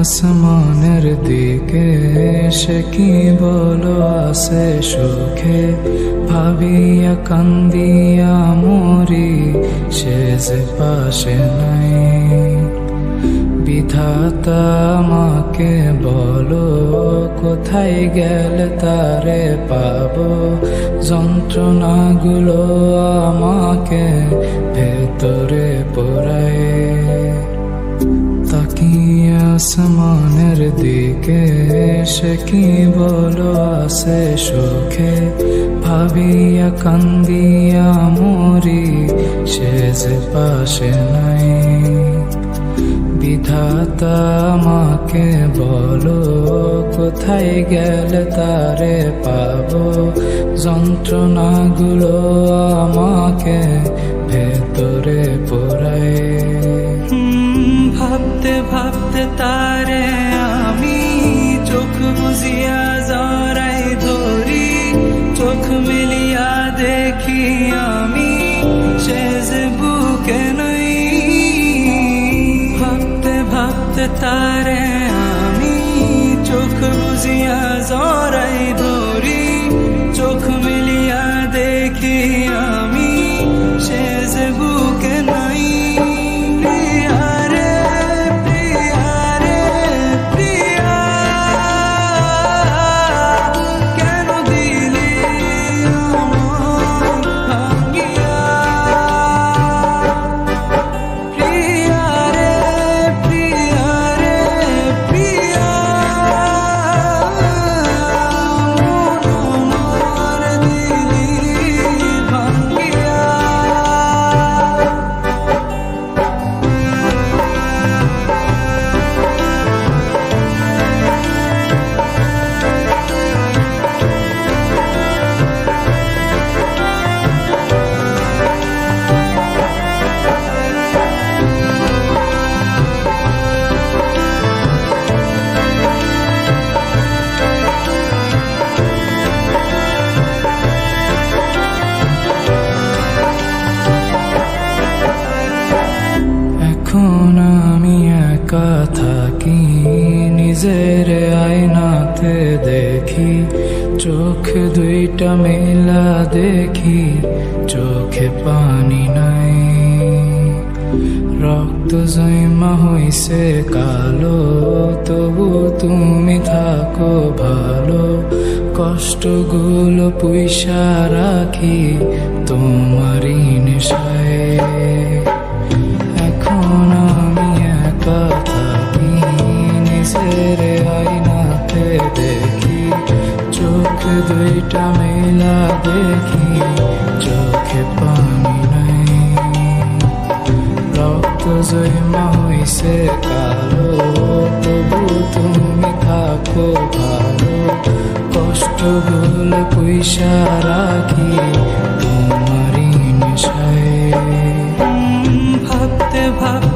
আসমানের দিকে সে কি বলো আসে সুখে, ভাবিয়া কান্দিয়া মরি সে যে পাশে নাই। বিধাতা আমাকে বলো কোথায় গেলে তারে পাবো, যন্ত্রণাগুলো আমাকে ভেতরে পোড়ায়। তাকিয়ে আসমানের দিকে সে কি বলো আসে সুখে, ভাবিয়া কান্দিয়া মরি সে যে পাশে নাই। বিধাতা আমাকে বলো কোথায় গেলে তারে পাবো, যন্ত্রণাগুলো আমাকে ভেতরে পোড়ায়। ভাবতে ভাবতে তারে আমি চোখ বুঝিয়া জড়াই ধরি, চোখ মিলিয়া দেখি আমি সে যে বুকে নাই। ভাবতে ভাবতে তারে আমি চোখ বুঝিয়া জড়াই ধরি, চোখ মিলিয়া দেখি আমি সে যে বুকে নাই। এখন আমি একা থাকি, নিজের আয়নাতে দেখি, চোখ দুইটা মেলা দেখি, চোখে পানি নাই। রক্ত জমা হইছে কালো, তবু তুমি থাকো ভালো, কষ্টগুলো পুইসা রাখি তোমারই নেশায়। এখন আমি একা থাকি, নিজের আয়নাতে দেখি, চোখ দুইটা মেলা দেখি, চোখে পানি নাই। রক্ত জমা হইছে কালো, তবু তুমি থাকো ভালো, কষ্টগুলো পুইসা রাখি তোমারই নেশায়। ভাবতে ভাবতে